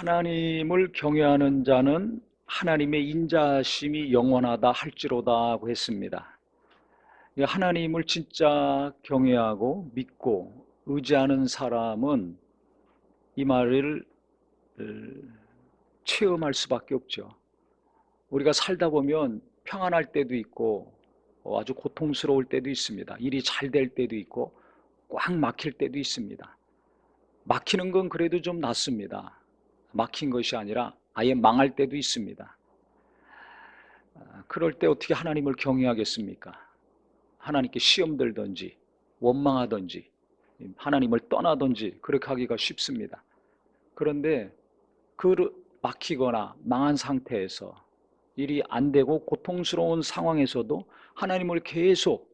하나님을 경외하는 자는 하나님의 인자심이 영원하다 할지로다고 했습니다. 하나님을 진짜 경외하고 믿고 의지하는 사람은 이 말을 체험할 수밖에 없죠. 우리가 살다 보면 평안할 때도 있고 아주 고통스러울 때도 있습니다. 일이 잘 될 때도 있고 꽉 막힐 때도 있습니다. 막히는 건 그래도 좀 낫습니다. 막힌 것이 아니라 아예 망할 때도 있습니다. 그럴 때 어떻게 하나님을 경외하겠습니까? 하나님께 시험 들든지 원망하든지 하나님을 떠나든지 그렇게 하기가 쉽습니다. 그런데 그 막히거나 망한 상태에서 일이 안 되고 고통스러운 상황에서도 하나님을 계속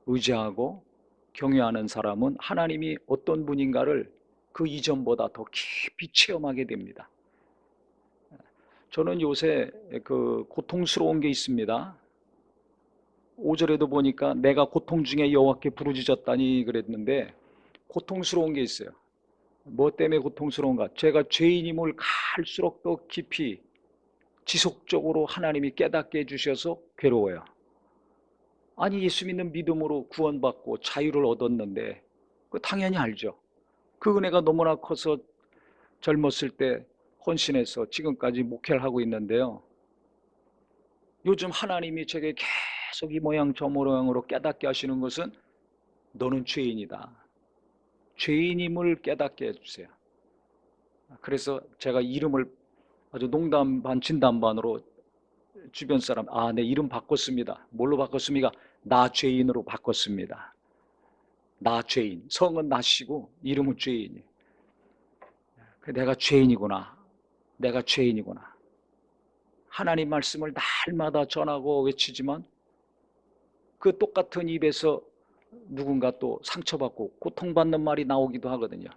의지하고 경외하는 사람은 하나님이 어떤 분인가를 그 이전보다 더 깊이 체험하게 됩니다. 저는 요새 그 고통스러운 게 있습니다. 5절에도 보니까 내가 고통 중에 여호와께 부르짖었다니 그랬는데 고통스러운 게 있어요. 뭐 때문에 고통스러운가? 제가 죄인임을 갈수록 더 깊이 지속적으로 하나님이 깨닫게 해주셔서 괴로워요. 아니 예수 믿는 믿음으로 구원받고 자유를 얻었는데 그 당연히 알죠. 그 은혜가 너무나 커서 젊었을 때 헌신해서 지금까지 목회를 하고 있는데요. 요즘 하나님이 제게 계속 이 모양 저 모양으로 깨닫게 하시는 것은 너는 죄인이다. 죄인임을 깨닫게 해주세요. 그래서 제가 이름을 아주 농담 반 진담 반으로 주변 사람 내 이름 바꿨습니다. 뭘로 바꿨습니까? 나 죄인으로 바꿨습니다. 나 죄인. 성은 나시고 이름은 죄인이. 내가 죄인이구나. 내가 죄인이구나. 하나님 말씀을 날마다 전하고 외치지만 그 똑같은 입에서 누군가 또 상처받고 고통받는 말이 나오기도 하거든요.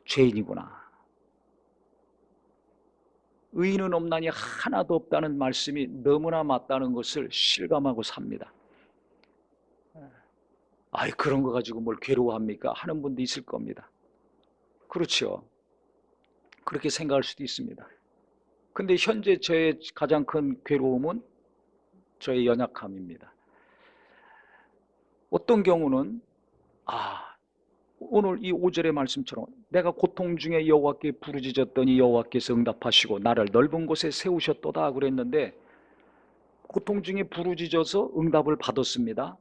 죄인이구나. 의인은 없나니 하나도 없다는 말씀이 너무나 맞다는 것을 실감하고 삽니다. 그런 거 가지고 뭘 괴로워합니까? 하는 분도 있을 겁니다. 그렇죠. 그렇게 생각할 수도 있습니다. 근데 현재 저의 가장 큰 괴로움은 저의 연약함입니다. 어떤 경우는 오늘 이 5절의 말씀처럼 내가 고통 중에 여호와께 부르짖었더니 여호와께서 응답하시고 나를 넓은 곳에 세우셨도다 그랬는데 고통 중에 부르짖어서 응답을 받았습니다.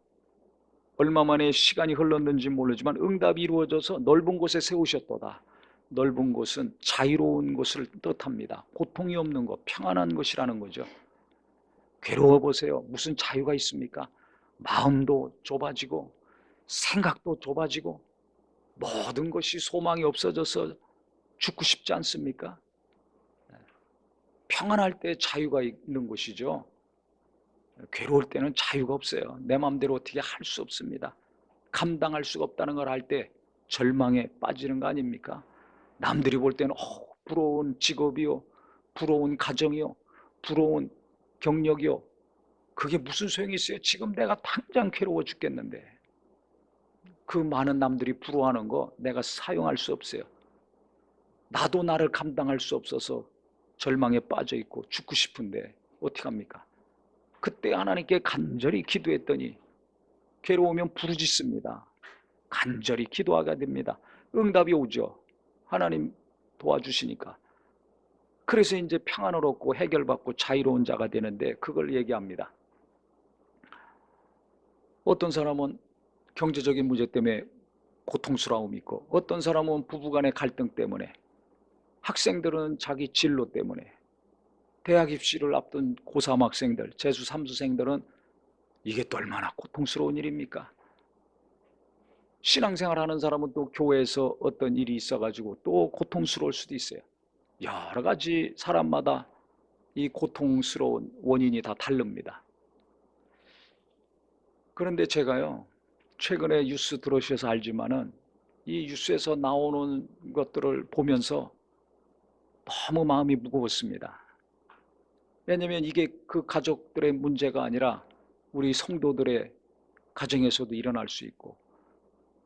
얼마 만에 시간이 흘렀는지 모르지만 응답이 이루어져서 넓은 곳에 세우셨도다. 넓은 곳은 자유로운 곳을 뜻합니다. 고통이 없는 것, 평안한 것이라는 거죠. 괴로워 보세요. 무슨 자유가 있습니까? 마음도 좁아지고 생각도 좁아지고 모든 것이 소망이 없어져서 죽고 싶지 않습니까? 평안할 때 자유가 있는 것이죠. 괴로울 때는 자유가 없어요. 내 마음대로 어떻게 할 수 없습니다. 감당할 수가 없다는 걸 알 때 절망에 빠지는 거 아닙니까? 남들이 볼 때는 부러운 직업이요, 부러운 가정이요, 부러운 경력이요. 그게 무슨 소용이 있어요? 지금 내가 당장 괴로워 죽겠는데 그 많은 남들이 부러워하는 거 내가 사용할 수 없어요. 나도 나를 감당할 수 없어서 절망에 빠져 있고 죽고 싶은데 어떡합니까? 그때 하나님께 간절히 기도했더니 괴로우면 부르짖습니다. 간절히 기도하게 됩니다. 응답이 오죠. 하나님 도와주시니까. 그래서 이제 평안을 얻고 해결받고 자유로운 자가 되는데 그걸 얘기합니다. 어떤 사람은 경제적인 문제 때문에 고통스러움이 있고 어떤 사람은 부부간의 갈등 때문에 학생들은 자기 진로 때문에 대학 입시를 앞둔 고3 학생들, 재수 3수생들은 이게 또 얼마나 고통스러운 일입니까? 신앙생활 하는 사람은 또 교회에서 어떤 일이 있어가지고 또 고통스러울 수도 있어요. 여러 가지 사람마다 이 고통스러운 원인이 다 다릅니다. 그런데 제가요, 최근에 뉴스 들으셔서 알지만은 이 뉴스에서 나오는 것들을 보면서 너무 마음이 무거웠습니다. 왜냐하면 이게 그 가족들의 문제가 아니라 우리 성도들의 가정에서도 일어날 수 있고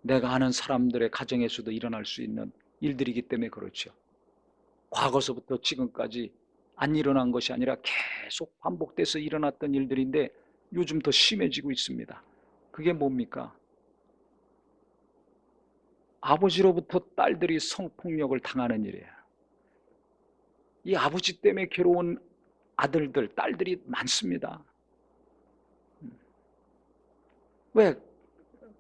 내가 아는 사람들의 가정에서도 일어날 수 있는 일들이기 때문에 그렇죠. 과거서부터 지금까지 안 일어난 것이 아니라 계속 반복돼서 일어났던 일들인데 요즘 더 심해지고 있습니다. 그게 뭡니까? 아버지로부터 딸들이 성폭력을 당하는 일이에요. 이 아버지 때문에 괴로운 아들들, 딸들이 많습니다. 왜?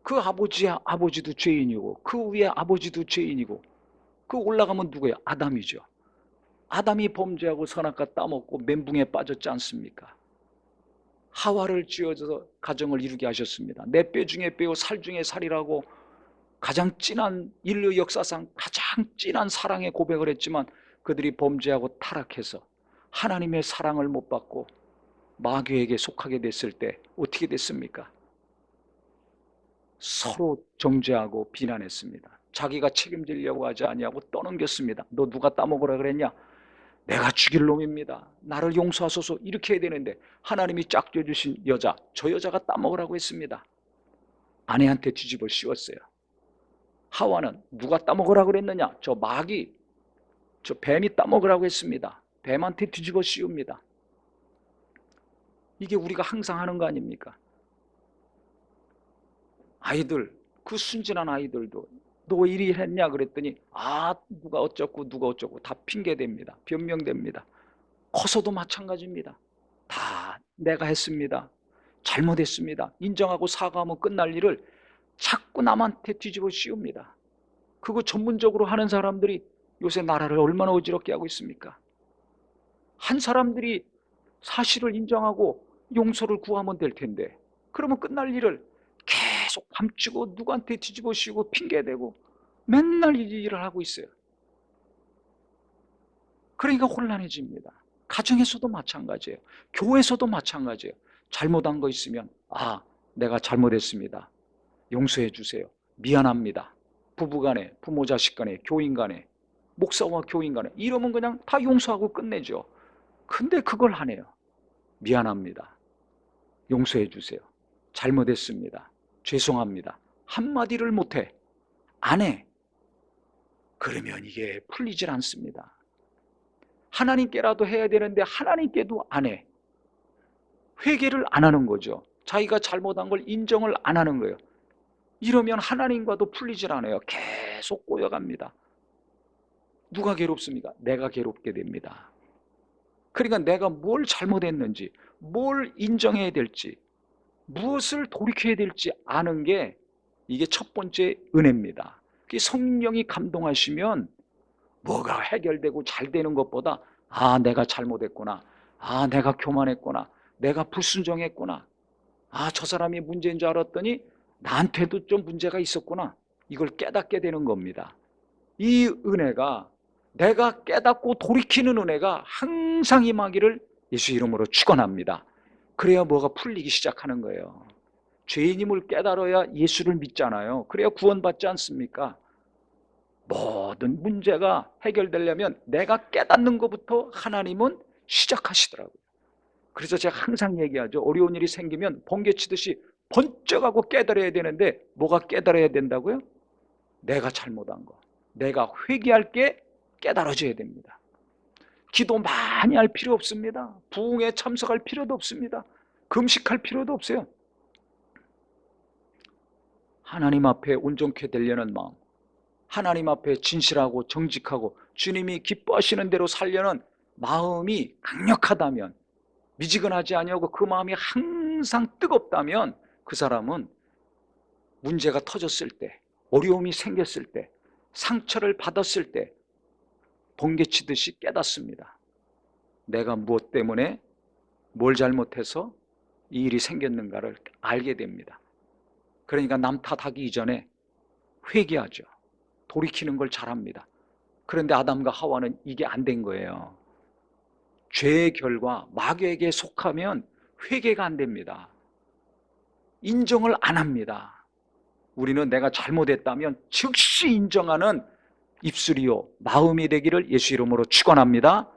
그 아버지도 죄인이고 그 위에 아버지도 죄인이고 그 올라가면 누구예요? 아담이죠. 아담이 범죄하고 선악과 따먹고 멘붕에 빠졌지 않습니까? 하와를 쥐어줘서 가정을 이루게 하셨습니다. 내 뼈 중에 뼈, 살 중에 살이라고 가장 진한 인류 역사상 가장 진한 사랑의 고백을 했지만 그들이 범죄하고 타락해서 하나님의 사랑을 못 받고 마귀에게 속하게 됐을 때 어떻게 됐습니까? 서로 정죄하고 비난했습니다. 자기가 책임지려고 하지 아니하고 떠넘겼습니다. 너 누가 따먹으라 그랬냐? 내가 죽일 놈입니다. 나를 용서하소서. 이렇게 해야 되는데 하나님이 짝져 주신 여자, 저 여자가 따먹으라고 했습니다. 아내한테 뒤집어 씌웠어요. 하와는 누가 따먹으라 그랬느냐? 저 마귀, 저 뱀이 따먹으라고 했습니다. 뱀한테 뒤집어 씌웁니다. 이게 우리가 항상 하는 거 아닙니까? 아이들, 그 순진한 아이들도 너 이리 했냐 그랬더니 누가 어쩌고 다 핑계댑니다. 변명됩니다. 커서도 마찬가지입니다. 다 내가 했습니다. 잘못했습니다. 인정하고 사과하면 끝날 일을 자꾸 남한테 뒤집어 씌웁니다. 그거 전문적으로 하는 사람들이 요새 나라를 얼마나 어지럽게 하고 있습니까? 한 사람들이 사실을 인정하고 용서를 구하면 될 텐데 그러면 끝날 일을 계속 감추고 누구한테 뒤집어 씌우고 핑계대고 맨날 이 일을 하고 있어요. 그러니까 혼란해집니다. 가정에서도 마찬가지예요. 교회에서도 마찬가지예요. 잘못한 거 있으면 내가 잘못했습니다. 용서해 주세요. 미안합니다. 부부간에, 부모 자식 간에, 교인 간에, 목사와 교인 간에 이러면 그냥 다 용서하고 끝내죠. 근데 그걸 안 해요. 미안합니다. 용서해 주세요. 잘못했습니다. 죄송합니다. 한마디를 못해. 안 해. 그러면 이게 풀리질 않습니다. 하나님께라도 해야 되는데 하나님께도 안 해. 회개를 안 하는 거죠. 자기가 잘못한 걸 인정을 안 하는 거예요. 이러면 하나님과도 풀리질 않아요. 계속 꼬여갑니다. 누가 괴롭습니까? 내가 괴롭게 됩니다. 그러니까 내가 뭘 잘못했는지, 뭘 인정해야 될지, 무엇을 돌이켜야 될지 아는 게 이게 첫 번째 은혜입니다. 성령이 감동하시면 뭐가 해결되고 잘 되는 것보다 내가 잘못했구나. 내가 교만했구나. 내가 불순종했구나. 저 사람이 문제인 줄 알았더니 나한테도 좀 문제가 있었구나. 이걸 깨닫게 되는 겁니다. 이 은혜가 내가 깨닫고 돌이키는 은혜가 항상 임하기를 예수 이름으로 축원합니다. 그래야 뭐가 풀리기 시작하는 거예요. 죄인임을 깨달아야 예수를 믿잖아요. 그래야 구원받지 않습니까? 모든 문제가 해결되려면 내가 깨닫는 것부터 하나님은 시작하시더라고요. 그래서 제가 항상 얘기하죠. 어려운 일이 생기면 번개치듯이 번쩍하고 깨달아야 되는데 뭐가 깨달아야 된다고요? 내가 잘못한 거. 내가 회개할 게 깨달아져야 됩니다. 기도 많이 할 필요 없습니다. 부흥에 참석할 필요도 없습니다. 금식할 필요도 없어요. 하나님 앞에 온전케 되려는 마음, 하나님 앞에 진실하고 정직하고 주님이 기뻐하시는 대로 살려는 마음이 강력하다면, 미지근하지 아니하고 그 마음이 항상 뜨겁다면 그 사람은 문제가 터졌을 때, 어려움이 생겼을 때, 상처를 받았을 때 번개치듯이 깨닫습니다. 내가 무엇 때문에 뭘 잘못해서 이 일이 생겼는가를 알게 됩니다. 그러니까 남 탓하기 이전에 회개하죠. 돌이키는 걸 잘합니다. 그런데 아담과 하와는 이게 안 된 거예요. 죄의 결과 마귀에게 속하면 회개가 안 됩니다. 인정을 안 합니다. 우리는 내가 잘못했다면 즉시 인정하는 입술이요 마음이 되기를 예수 이름으로 축원합니다.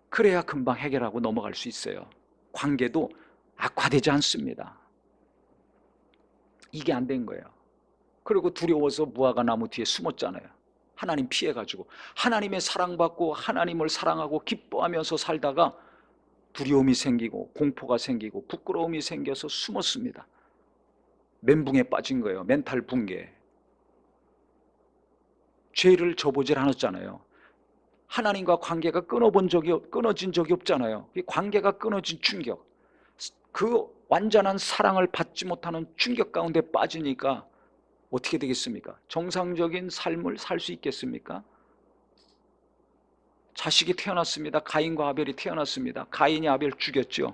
그래야 금방 해결하고 넘어갈 수 있어요. 관계도 악화되지 않습니다. 이게 안 된 거예요. 그리고 두려워서 무화과 나무 뒤에 숨었잖아요. 하나님 피해가지고 하나님의 사랑받고 하나님을 사랑하고 기뻐하면서 살다가 두려움이 생기고 공포가 생기고 부끄러움이 생겨서 숨었습니다. 멘붕에 빠진 거예요. 멘탈 붕괴. 죄를 져보질 않았잖아요. 하나님과 관계가 끊어진 적이 없잖아요. 관계가 끊어진 충격, 그 완전한 사랑을 받지 못하는 충격 가운데 빠지니까 어떻게 되겠습니까? 정상적인 삶을 살 수 있겠습니까? 자식이 태어났습니다. 가인과 아벨이 태어났습니다. 가인이 아벨 죽였죠.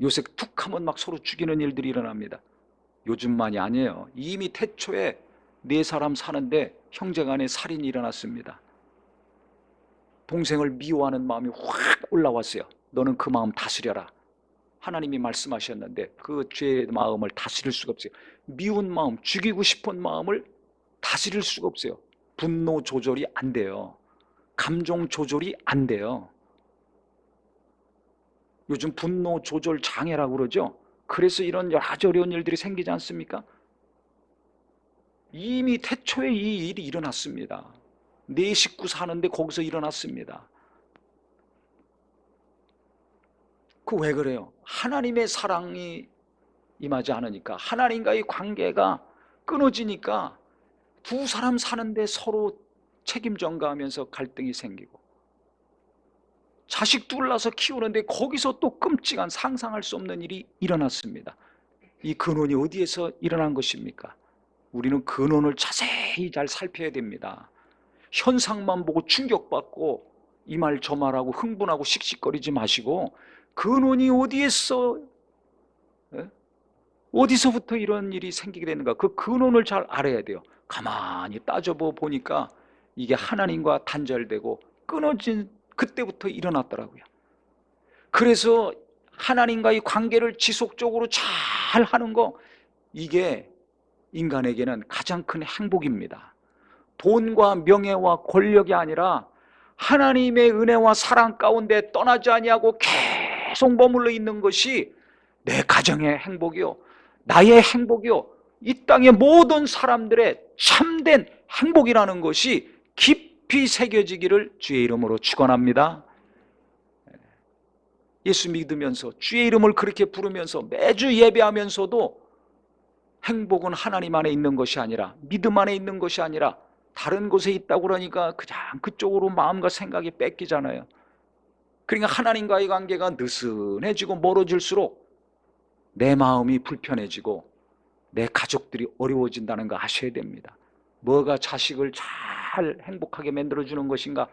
요새 툭 하면 막 서로 죽이는 일들이 일어납니다. 요즘만이 아니에요. 이미 태초에 네 사람 사는데 형제간에 살인이 일어났습니다. 동생을 미워하는 마음이 확 올라왔어요. 너는 그 마음 다스려라. 하나님이 말씀하셨는데 그 죄의 마음을 다스릴 수가 없어요. 미운 마음, 죽이고 싶은 마음을 다스릴 수가 없어요. 분노 조절이 안 돼요. 감정 조절이 안 돼요. 요즘 분노 조절 장애라고 그러죠. 그래서 이런 여러 가지 어려운 일들이 생기지 않습니까? 이미 태초에 이 일이 일어났습니다. 네 식구 사는데 거기서 일어났습니다. 그 왜 그래요? 하나님의 사랑이 임하지 않으니까, 하나님과의 관계가 끊어지니까 두 사람 사는데 서로 책임 전가하면서 갈등이 생기고, 자식 둘러서 키우는데 거기서 또 끔찍한 상상할 수 없는 일이 일어났습니다. 이 근원이 어디에서 일어난 것입니까? 우리는 근원을 자세히 잘 살펴야 됩니다. 현상만 보고 충격받고 이 말 저 말하고 흥분하고 씩씩거리지 마시고, 근원이 어디에서, 어디서부터 이런 일이 생기게 되는가, 그 근원을 잘 알아야 돼요. 가만히 따져보니까 이게 하나님과 단절되고 끊어진 그때부터 일어났더라고요. 그래서 하나님과의 관계를 지속적으로 잘 하는 거, 이게 인간에게는 가장 큰 행복입니다. 돈과 명예와 권력이 아니라 하나님의 은혜와 사랑 가운데 떠나지 아니하고 계속 머물러 있는 것이 내 가정의 행복이요, 나의 행복이요, 이 땅의 모든 사람들의 참된 행복이라는 것이 깊이 새겨지기를 주의 이름으로 축원합니다. 예수 믿으면서 주의 이름을 그렇게 부르면서 매주 예배하면서도 행복은 하나님 안에 있는 것이 아니라, 믿음 안에 있는 것이 아니라 다른 곳에 있다고 그러니까 그냥 그쪽으로 마음과 생각이 뺏기잖아요. 그러니까 하나님과의 관계가 느슨해지고 멀어질수록 내 마음이 불편해지고 내 가족들이 어려워진다는 거 아셔야 됩니다. 뭐가 자식을 잘 행복하게 만들어주는 것인가?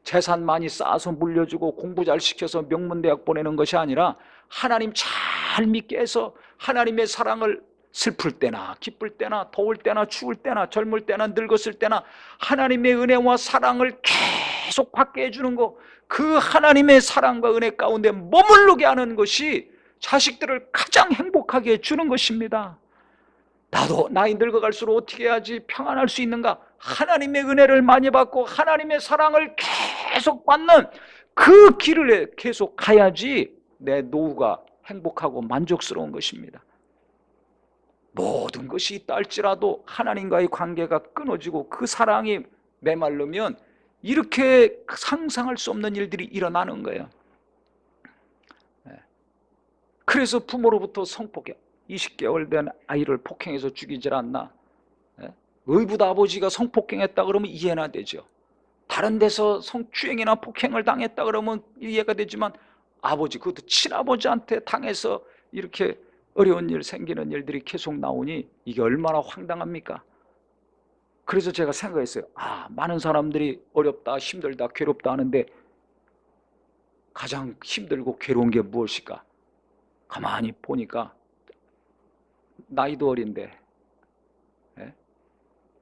재산 많이 쌓아서 물려주고 공부 잘 시켜서 명문대학 보내는 것이 아니라 하나님 잘 믿게 해서 하나님의 사랑을 슬플 때나 기쁠 때나 더울 때나 추울 때나 젊을 때나 늙었을 때나 하나님의 은혜와 사랑을 계속 받게 해주는 것, 그 하나님의 사랑과 은혜 가운데 머무르게 하는 것이 자식들을 가장 행복하게 해주는 것입니다. 나도 나이 늙어갈수록 어떻게 해야지 평안할 수 있는가? 하나님의 은혜를 많이 받고 하나님의 사랑을 계속 받는 그 길을 계속 가야지 내 노후가 행복하고 만족스러운 것입니다. 모든 것이 있다 할지라도 하나님과의 관계가 끊어지고 그 사랑이 메말르면 이렇게 상상할 수 없는 일들이 일어나는 거예요. 그래서 부모로부터 성폭행, 20개월 된 아이를 폭행해서 죽이질 않나? 의붓 아버지가 성폭행했다 그러면 이해나 되죠. 다른 데서 성추행이나 폭행을 당했다 그러면 이해가 되지만 아버지, 그것도 친아버지한테 당해서 이렇게 어려운 일, 생기는 일들이 계속 나오니 이게 얼마나 황당합니까? 그래서 제가 생각했어요. 많은 사람들이 어렵다, 힘들다, 괴롭다 하는데 가장 힘들고 괴로운 게 무엇일까? 가만히 보니까 나이도 어린데,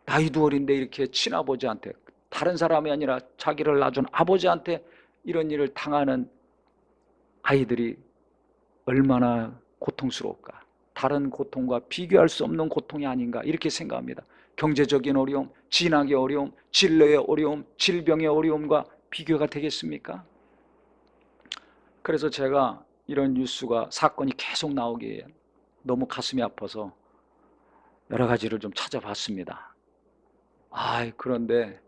나이도 어린데 이렇게 친아버지한테, 다른 사람이 아니라 자기를 낳아준 아버지한테 이런 일을 당하는 아이들이 얼마나 고통스러울까? 다른 고통과 비교할 수 없는 고통이 아닌가 이렇게 생각합니다. 경제적인 어려움, 진학의 어려움, 진로의 어려움, 질병의 어려움과 비교가 되겠습니까? 그래서 제가 이런 뉴스가, 사건이 계속 나오기에 너무 가슴이 아파서 여러 가지를 좀 찾아봤습니다. 그런데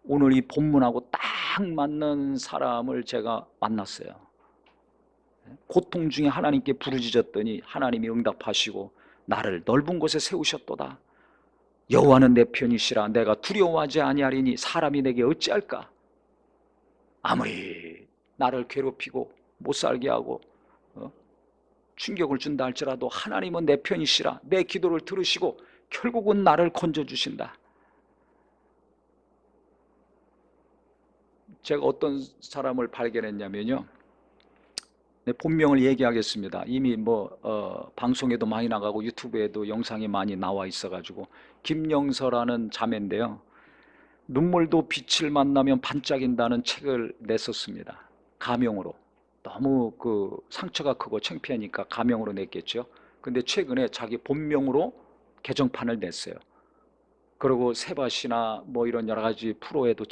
오늘 이 본문하고 딱 맞는 사람을 제가 만났어요. 고통 중에 하나님께 부르짖었더니 하나님이 응답하시고 나를 넓은 곳에 세우셨도다. 여호와는 내 편이시라. 내가 두려워하지 아니하리니 사람이 내게 어찌할까. 아무리 나를 괴롭히고 못 살게 하고 충격을 준다 할지라도 하나님은 내 편이시라. 내 기도를 들으시고 결국은 나를 건져주신다. 제가 어떤 사람을 발견했냐면요, 본명을 얘기하겠습니다. 이미 방송에도 많이 나가고 유튜브에도 영상이 많이 나와 있어가지고, 김영서라는 자매인데요, 눈물도 빛을 만나면 반짝인다는 책을 냈었습니다. 가명으로. 너무 그 상처가 크고 창피하니까 가명으로 냈겠죠. 근데 최근에 자기 본명으로 개정판을 냈어요. 그리고 세바시나 이런 여러 가지 프로에도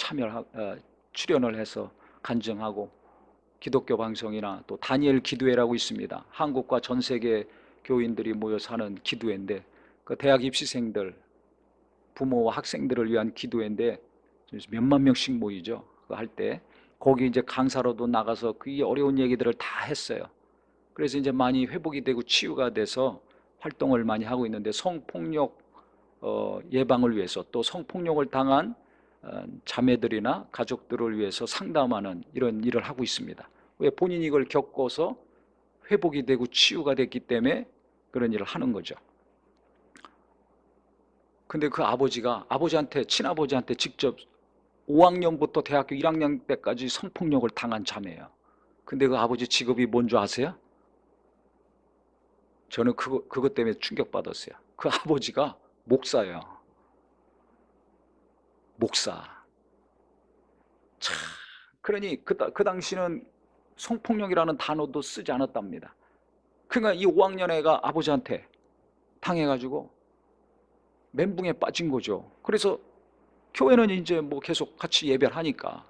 출연을 해서 간증하고, 기독교 방송이나 또 다니엘 기도회라고 있습니다. 한국과 전 세계 교인들이 모여 사는 기도회인데, 그 대학 입시생들, 부모와 학생들을 위한 기도회인데 몇만 명씩 모이죠. 그거 할 때 거기 이제 강사로도 나가서 그 어려운 얘기들을 다 했어요. 그래서 이제 많이 회복이 되고 치유가 돼서 활동을 많이 하고 있는데, 성폭력 예방을 위해서 또 성폭력을 당한 자매들이나 가족들을 위해서 상담하는 이런 일을 하고 있습니다. 왜? 본인이 이걸 겪어서 회복이 되고 치유가 됐기 때문에 그런 일을 하는 거죠. 근데 그 아버지한테, 친아버지한테 직접 5학년부터 대학교 1학년 때까지 성폭력을 당한 자매예요. 근데 그 아버지 직업이 뭔지 아세요? 저는 그것 때문에 충격받았어요. 그 아버지가 목사예요. 목사. 참, 그러니 그 당시는 성폭력이라는 단어도 쓰지 않았답니다. 그러니까 이 5학년 애가 아버지한테 당해가지고 멘붕에 빠진 거죠. 그래서 교회는 이제 계속 같이 예배를 하니까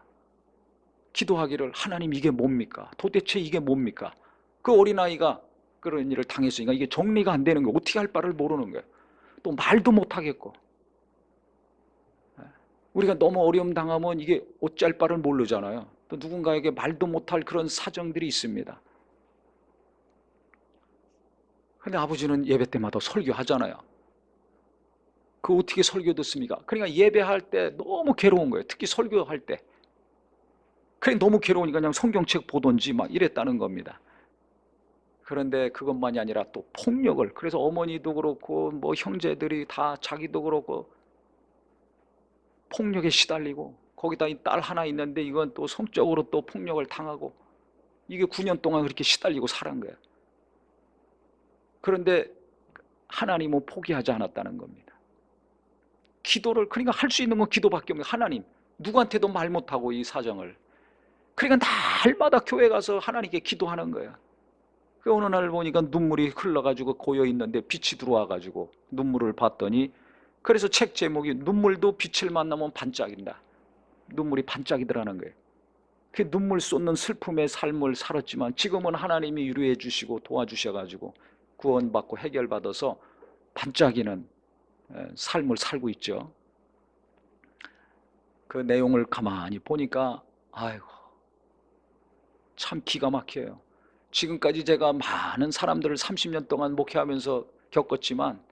기도하기를, 하나님 이게 뭡니까? 도대체 이게 뭡니까? 그 어린아이가 그런 일을 당했으니까 이게 정리가 안 되는 거예요. 어떻게 할 바를 모르는 거예요. 또 말도 못 하겠고. 우리가 너무 어려움 당하면 이게 어찌할 바를 모르잖아요. 또 누군가에게 말도 못할 그런 사정들이 있습니다. 근데 아버지는 예배 때마다 설교하잖아요. 그 어떻게 설교 듣습니까? 그러니까 예배할 때 너무 괴로운 거예요. 특히 설교할 때. 그냥 너무 괴로우니까 그냥 성경책 보던지 막 이랬다는 겁니다. 그런데 그것만이 아니라 또 폭력을, 그래서 어머니도 그렇고 형제들이 다 자기도 그렇고 폭력에 시달리고, 거기다 이 딸 하나 있는데 이건 또 성적으로 또 폭력을 당하고, 이게 9년 동안 그렇게 시달리고 살은 거예요. 그런데 하나님은 포기하지 않았다는 겁니다. 기도를, 그러니까 할 수 있는 건 기도밖에 없는, 하나님, 누구한테도 말 못하고 이 사정을, 그러니까 날마다 교회 가서 하나님께 기도하는 거예요. 그 어느 날 보니까 눈물이 흘러가지고 고여 있는데 빛이 들어와가지고 눈물을 봤더니, 그래서 책 제목이 눈물도 빛을 만나면 반짝인다. 눈물이 반짝이더라는 거예요. 그 눈물 쏟는 슬픔의 삶을 살았지만 지금은 하나님이 위로해 주시고 도와주셔가지고 구원받고 해결받아서 반짝이는 삶을 살고 있죠. 그 내용을 가만히 보니까 아이고, 참 기가 막혀요. 지금까지 제가 많은 사람들을 30년 동안 목회하면서 겪었지만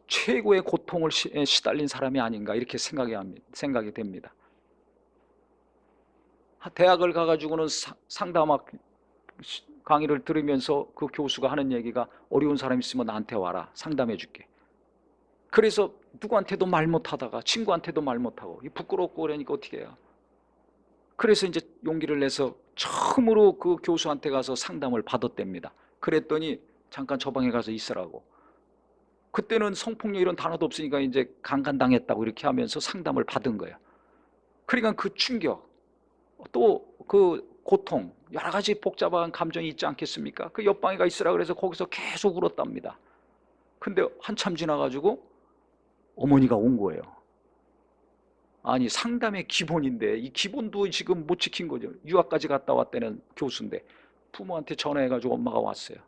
최고의 고통을 시달린 사람이 아닌가, 이렇게 생각이 됩니다. 대학을 가가지고는 상담학 강의를 들으면서 그 교수가 하는 얘기가, 어려운 사람 있으면 나한테 와라, 상담해 줄게. 그래서 누구한테도 말 못하다가 친구한테도 말 못하고 부끄럽고 그러니까 어떻게 해요. 그래서 이제 용기를 내서 처음으로 그 교수한테 가서 상담을 받았답니다. 그랬더니 잠깐 저 방에 가서 있으라고. 그때는 성폭력 이런 단어도 없으니까 이제 강간당했다고 이렇게 하면서 상담을 받은 거예요. 그러니까 그 충격, 또 그 고통, 여러 가지 복잡한 감정이 있지 않겠습니까? 그 옆방에가 있으라 그래서 거기서 계속 울었답니다. 근데 한참 지나가지고 어머니가 온 거예요. 아니, 상담의 기본인데 이 기본도 지금 못 지킨 거죠. 유학까지 갔다 왔다는 교수인데 부모한테 전화해가지고 엄마가 왔어요.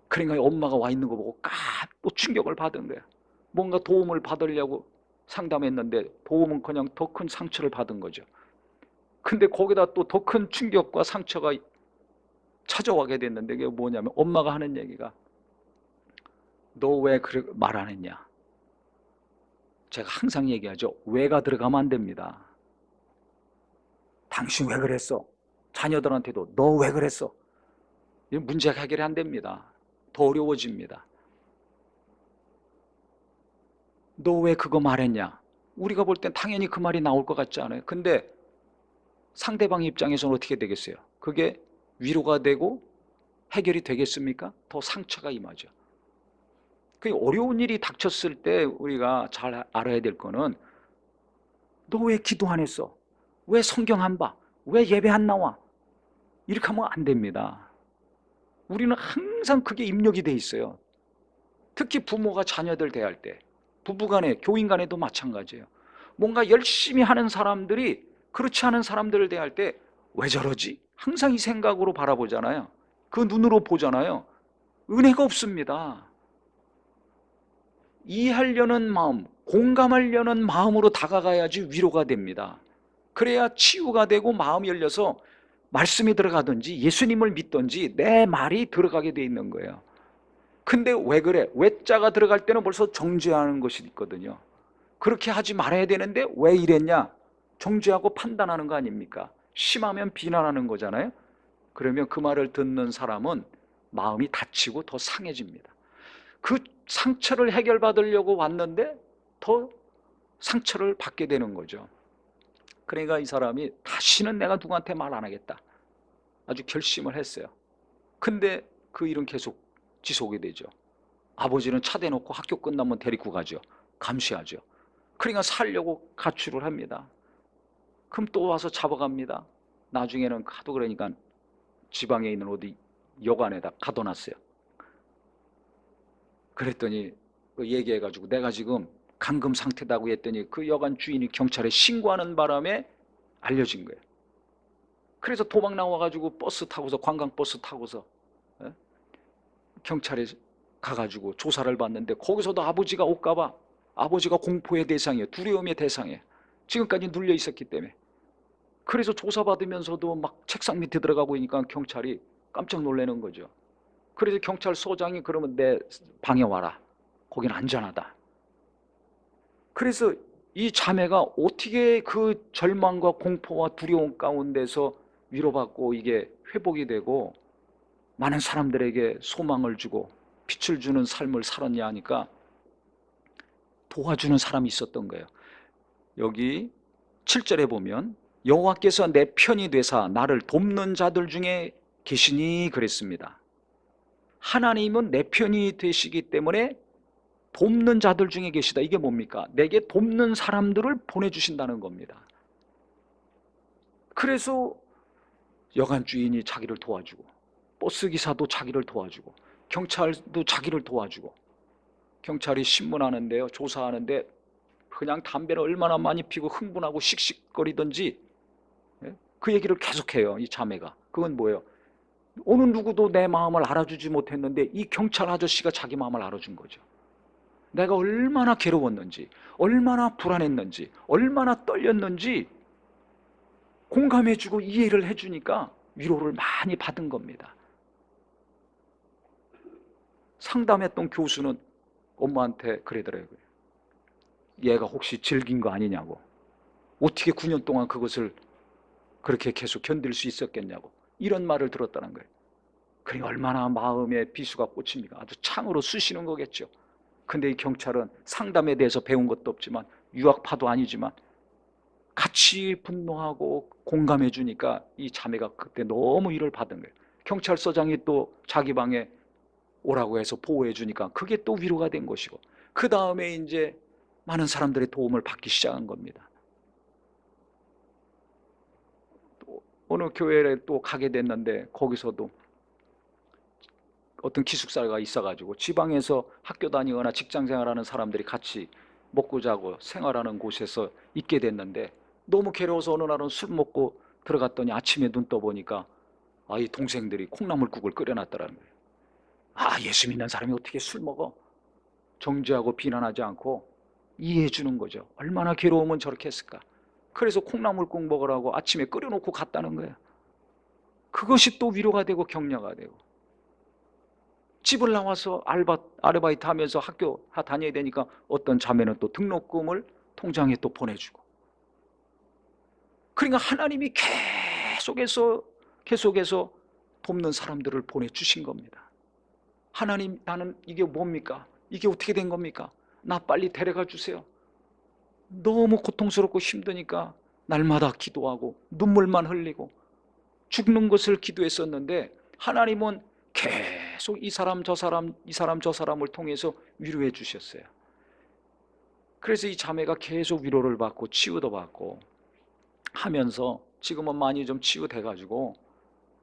그러니까 엄마가 와 있는 거 보고 또 충격을 받은 거예요. 뭔가 도움을 받으려고 상담했는데 도움은커녕 더 큰 상처를 받은 거죠. 근데 거기다 또 더 큰 충격과 상처가 찾아오게 됐는데, 그게 뭐냐면 엄마가 하는 얘기가, 너 왜 그렇게 말 안 했냐. 제가 항상 얘기하죠. 왜가 들어가면 안 됩니다. 당신 왜 그랬어? 자녀들한테도 너 왜 그랬어? 이 문제가 해결이 안 됩니다. 더 어려워집니다. 너 왜 그거 말했냐? 우리가 볼 땐 당연히 그 말이 나올 것 같지 않아요? 근데 상대방 입장에서는 어떻게 되겠어요? 그게 위로가 되고 해결이 되겠습니까? 더 상처가 임하죠. 그 어려운 일이 닥쳤을 때 우리가 잘 알아야 될 거는, 너 왜 기도 안 했어? 왜 성경 안 봐? 왜 예배 안 나와? 이렇게 하면 안 됩니다. 우리는 항상 그게 입력이 돼 있어요. 특히 부모가 자녀들 대할 때, 부부간에, 교인 간에도 마찬가지예요. 뭔가 열심히 하는 사람들이 그렇지 않은 사람들을 대할 때 왜 저러지? 항상 이 생각으로 바라보잖아요. 그 눈으로 보잖아요. 은혜가 없습니다. 이해하려는 마음, 공감하려는 마음으로 다가가야지 위로가 됩니다. 그래야 치유가 되고 마음이 열려서 말씀이 들어가든지 예수님을 믿든지 내 말이 들어가게 돼 있는 거예요. 근데 왜 그래? 왜자가 들어갈 때는 벌써 정죄하는 것이 있거든요. 그렇게 하지 말아야 되는데 왜 이랬냐? 정죄하고 판단하는 거 아닙니까? 심하면 비난하는 거잖아요. 그러면 그 말을 듣는 사람은 마음이 다치고 더 상해집니다. 그 상처를 해결받으려고 왔는데 더 상처를 받게 되는 거죠. 그러니까 이 사람이 다시는 내가 누구한테 말 안 하겠다, 아주 결심을 했어요. 근데 그 일은 계속 지속이 되죠. 아버지는 차 대놓고 학교 끝나면 데리고 가죠. 감시하죠. 그러니까 살려고 가출을 합니다. 그럼 또 와서 잡아갑니다. 나중에는 하도 그러니까 지방에 있는 어디 여관에다 가둬놨어요. 그랬더니 얘기해가지고 내가 지금 감금 상태다고 했더니 그 여관 주인이 경찰에 신고하는 바람에 알려진 거예요. 그래서 도망 나와가지고 버스 타고서, 관광버스 타고서 경찰에 가가지고 조사를 받는데, 거기서도 아버지가 올까봐, 아버지가 공포의 대상이에요. 두려움의 대상이에요. 지금까지 눌려 있었기 때문에. 그래서 조사받으면서도 막 책상 밑에 들어가고 있으니까 경찰이 깜짝 놀라는 거죠. 그래서 경찰서장이 그러면 내 방에 와라, 거긴 안전하다. 그래서 이 자매가 어떻게 그 절망과 공포와 두려움 가운데서 위로받고 이게 회복이 되고 많은 사람들에게 소망을 주고 빛을 주는 삶을 살았냐 하니까, 도와주는 사람이 있었던 거예요. 여기 7절에 보면 여호와께서 내 편이 되사 나를 돕는 자들 중에 계시니 그랬습니다. 하나님은 내 편이 되시기 때문에 돕는 자들 중에 계시다. 이게 뭡니까? 내게 돕는 사람들을 보내주신다는 겁니다. 그래서 여관 주인이 자기를 도와주고, 버스기사도 자기를 도와주고, 경찰도 자기를 도와주고, 경찰이 신문하는데요, 조사하는데 그냥 담배를 얼마나 많이 피고 흥분하고 씩씩거리든지 그 얘기를 계속해요, 이 자매가. 그건 뭐예요? 어느 누구도 내 마음을 알아주지 못했는데 이 경찰 아저씨가 자기 마음을 알아준 거죠. 내가 얼마나 괴로웠는지, 얼마나 불안했는지, 얼마나 떨렸는지 공감해주고 이해를 해주니까 위로를 많이 받은 겁니다. 상담했던 교수는 엄마한테 그러더라고요. 얘가 혹시 즐긴 거 아니냐고. 어떻게 9년 동안 그것을 그렇게 계속 견딜 수 있었겠냐고. 이런 말을 들었다는 거예요. 그러니 얼마나 마음에 비수가 꽂힙니까? 아주 창으로 쑤시는 거겠죠. 근데 이 경찰은 상담에 대해서 배운 것도 없지만, 유학파도 아니지만 같이 분노하고 공감해 주니까 이 자매가 그때 너무 위로를 받은 거예요. 경찰서장이 또 자기 방에 오라고 해서 보호해 주니까 그게 또 위로가 된 것이고, 그 다음에 이제 많은 사람들의 도움을 받기 시작한 겁니다. 또 어느 교회에 또 가게 됐는데 거기서도 어떤 기숙사가 있어가지고 지방에서 학교 다니거나 직장 생활하는 사람들이 같이 먹고 자고 생활하는 곳에서 있게 됐는데, 너무 괴로워서 어느 날은 술 먹고 들어갔더니 아침에 눈 떠보니까 이 동생들이 콩나물국을 끓여놨더라는 거예요. 예수 믿는 사람이 어떻게 술 먹어? 정죄하고 비난하지 않고 이해해 주는 거죠. 얼마나 괴로우면 저렇게 했을까. 그래서 콩나물국 먹으라고 아침에 끓여놓고 갔다는 거예요. 그것이 또 위로가 되고 격려가 되고, 집을 나와서 아르바이트 하면서 학교 다녀야 되니까 어떤 자매는 또 등록금을 통장에 또 보내주고. 그러니까 하나님이 계속해서 돕는 사람들을 보내주신 겁니다. 하나님, 나는 이게 뭡니까? 이게 어떻게 된 겁니까? 나 빨리 데려가 주세요. 너무 고통스럽고 힘드니까 날마다 기도하고 눈물만 흘리고 죽는 것을 기도했었는데, 하나님은 계속 이 사람 저 사람을 통해서 위로해 주셨어요. 그래서 이 자매가 계속 위로를 받고 치유도 받고 하면서 지금은 많이 좀 치유돼 가지고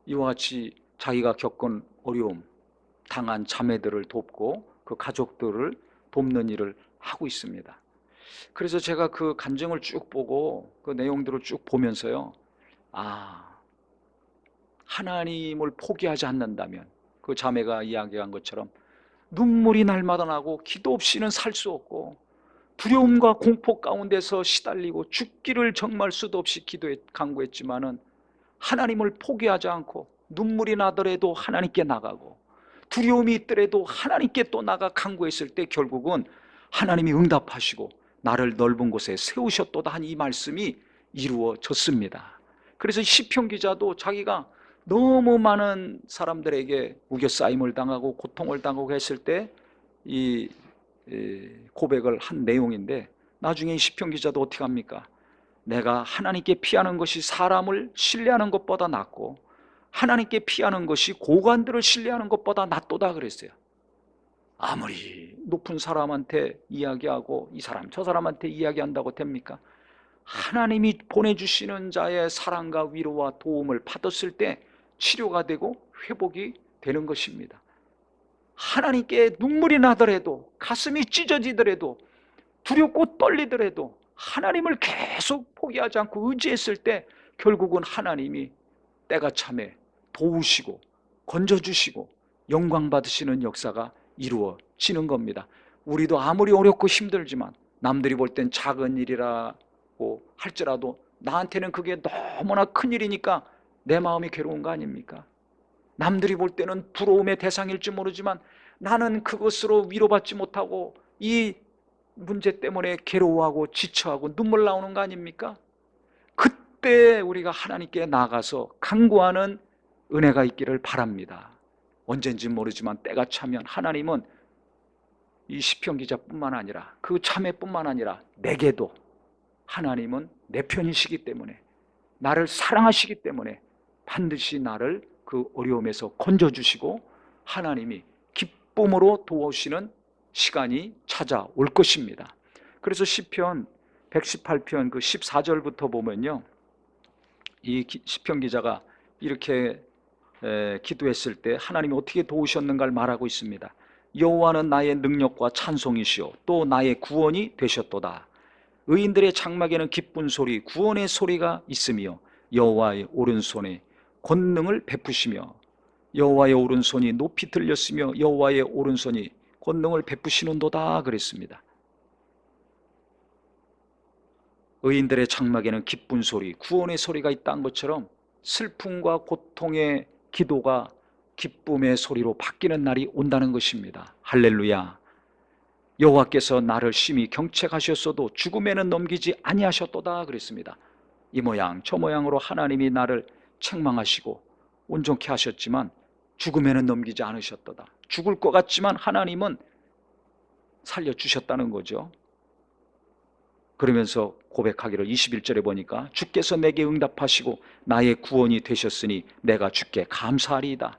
이와 같이 자기가 겪은 어려움, 당한 자매들을 돕고 그 가족들을 돕는 일을 하고 있습니다. 그래서 제가 그 간증을 쭉 보고 그 내용들을 쭉 보면서요, 하나님을 포기하지 않는다면 그 자매가 이야기한 것처럼 눈물이 날마다 나고 기도 없이는 살 수 없고 두려움과 공포 가운데서 시달리고 죽기를 정말 수도 없이 간구했지만은 하나님을 포기하지 않고 눈물이 나더라도 하나님께 나가고 두려움이 있더라도 하나님께 또 나가 간구했을 때 결국은 하나님이 응답하시고 나를 넓은 곳에 세우셨도다 한 이 말씀이 이루어졌습니다. 그래서 시편 기자도 자기가 너무 많은 사람들에게 우겨싸임을 당하고 고통을 당하고 했을 때 이 고백을 한 내용인데, 나중에 시편 기자도 어떻게 합니까? 내가 하나님께 피하는 것이 사람을 신뢰하는 것보다 낫고 하나님께 피하는 것이 고관들을 신뢰하는 것보다 낫도다 그랬어요. 아무리 높은 사람한테 이야기하고 이 사람 저 사람한테 이야기한다고 됩니까? 하나님이 보내주시는 자의 사랑과 위로와 도움을 받았을 때 치료가 되고 회복이 되는 것입니다. 하나님께 눈물이 나더라도 가슴이 찢어지더라도 두렵고 떨리더라도 하나님을 계속 포기하지 않고 의지했을 때 결국은 하나님이 때가 참에 도우시고 건져주시고 영광 받으시는 역사가 이루어지는 겁니다. 우리도 아무리 어렵고 힘들지만 남들이 볼 땐 작은 일이라고 할지라도 나한테는 그게 너무나 큰 일이니까 내 마음이 괴로운 거 아닙니까? 남들이 볼 때는 부러움의 대상일지 모르지만 나는 그것으로 위로받지 못하고 이 문제 때문에 괴로워하고 지쳐하고 눈물 나오는 거 아닙니까? 그때 우리가 하나님께 나가서 간구하는 은혜가 있기를 바랍니다. 언젠지 모르지만 때가 차면 하나님은 이 시편 기자뿐만 아니라 그 자매뿐만 아니라 내게도 하나님은 내 편이시기 때문에 나를 사랑하시기 때문에 반드시 나를 그 어려움에서 건져주시고 하나님이 기쁨으로 도우시는 시간이 찾아올 것입니다. 그래서 시편 118편 그 14절부터 보면요, 이 시편 기자가 이렇게 기도했을 때 하나님이 어떻게 도우셨는가를 말하고 있습니다. 여호와는 나의 능력과 찬송이시오 또 나의 구원이 되셨도다. 의인들의 장막에는 기쁜 소리 구원의 소리가 있으며 여호와의 오른손에 권능을 베푸시며 여호와의 오른손이 높이 들렸으며 여호와의 오른손이 권능을 베푸시는도다 그랬습니다. 의인들의 장막에는 기쁜 소리 구원의 소리가 있다는 것처럼 슬픔과 고통의 기도가 기쁨의 소리로 바뀌는 날이 온다는 것입니다. 할렐루야. 여호와께서 나를 심히 경책하셨어도 죽음에는 넘기지 아니하셨도다 그랬습니다. 이 모양 저 모양으로 하나님이 나를 책망하시고 온전케 하셨지만 죽음에는 넘기지 않으셨도다. 죽을 것 같지만 하나님은 살려주셨다는 거죠. 그러면서 고백하기를 21절에 보니까 주께서 내게 응답하시고 나의 구원이 되셨으니 내가 주께 감사하리이다.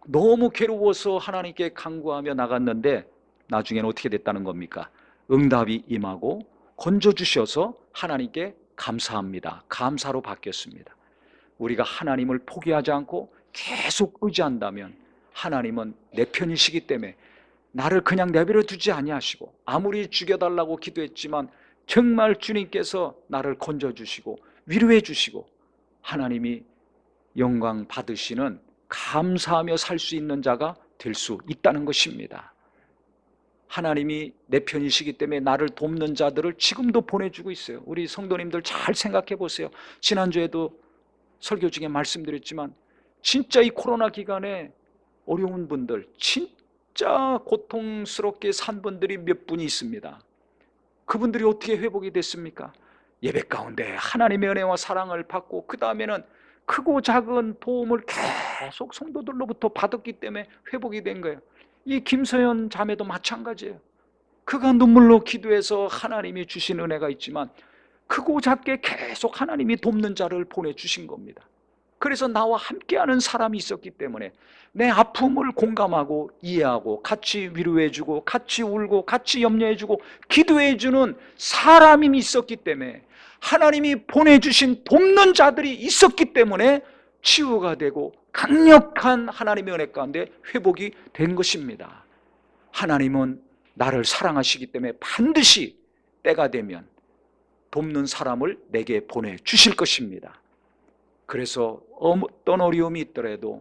너무 괴로워서 하나님께 간구하며 나갔는데 나중에는 어떻게 됐다는 겁니까? 응답이 임하고 건져주셔서 하나님께 감사합니다. 감사로 바뀌었습니다. 우리가 하나님을 포기하지 않고 계속 의지한다면 하나님은 내 편이시기 때문에 나를 그냥 내버려 두지 아니하시고 아무리 죽여달라고 기도했지만 정말 주님께서 나를 건져주시고 위로해 주시고 하나님이 영광 받으시는 감사하며 살 수 있는 자가 될 수 있다는 것입니다. 하나님이 내 편이시기 때문에 나를 돕는 자들을 지금도 보내주고 있어요. 우리 성도님들 잘 생각해 보세요. 지난주에도 설교 중에 말씀드렸지만 진짜 이 코로나 기간에 어려운 분들, 진짜 고통스럽게 산 분들이 몇 분이 있습니다. 그분들이 어떻게 회복이 됐습니까? 예배 가운데 하나님의 은혜와 사랑을 받고 그 다음에는 크고 작은 도움을 계속 성도들로부터 받았기 때문에 회복이 된 거예요. 이 김서연 자매도 마찬가지예요. 그가 눈물로 기도해서 하나님이 주신 은혜가 있지만 크고 작게 계속 하나님이 돕는 자를 보내주신 겁니다. 그래서 나와 함께하는 사람이 있었기 때문에 내 아픔을 공감하고 이해하고 같이 위로해주고 같이 울고 같이 염려해주고 기도해주는 사람이 있었기 때문에 하나님이 보내주신 돕는 자들이 있었기 때문에 치유가 되고 강력한 하나님의 은혜 가운데 회복이 된 것입니다. 하나님은 나를 사랑하시기 때문에 반드시 때가 되면 돕는 사람을 내게 보내주실 것입니다. 그래서 어떤 어려움이 있더라도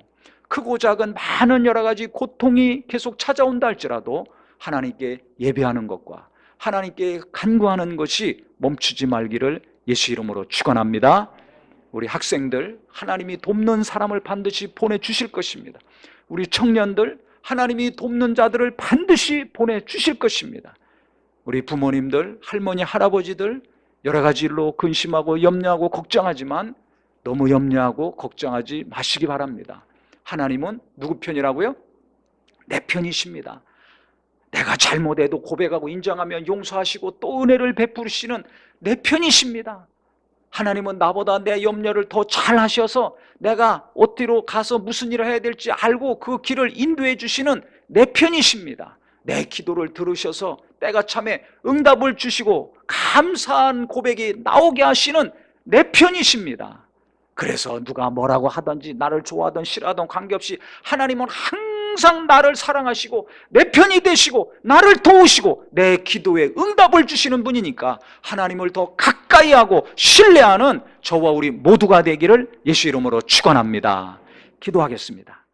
크고 작은 많은 여러 가지 고통이 계속 찾아온다 할지라도 하나님께 예배하는 것과 하나님께 간구하는 것이 멈추지 말기를 예수 이름으로 축원합니다. 우리 학생들 하나님이 돕는 사람을 반드시 보내주실 것입니다. 우리 청년들 하나님이 돕는 자들을 반드시 보내주실 것입니다. 우리 부모님들, 할머니, 할아버지들 여러 가지 일로 근심하고 염려하고 걱정하지만 너무 염려하고 걱정하지 마시기 바랍니다. 하나님은 누구 편이라고요? 내 편이십니다. 내가 잘못해도 고백하고 인정하면 용서하시고 또 은혜를 베푸시는 내 편이십니다. 하나님은 나보다 내 염려를 더 잘 하셔서 내가 어디로 가서 무슨 일을 해야 될지 알고 그 길을 인도해 주시는 내 편이십니다. 내 기도를 들으셔서 때가 참에 응답을 주시고 감사한 고백이 나오게 하시는 내 편이십니다. 그래서 누가 뭐라고 하든지 나를 좋아하든 싫어하든 관계없이 하나님은 항상 나를 사랑하시고 내 편이 되시고 나를 도우시고 내 기도에 응답을 주시는 분이니까 하나님을 더 가까이 하고 신뢰하는 저와 우리 모두가 되기를 예수 이름으로 축원합니다. 기도하겠습니다.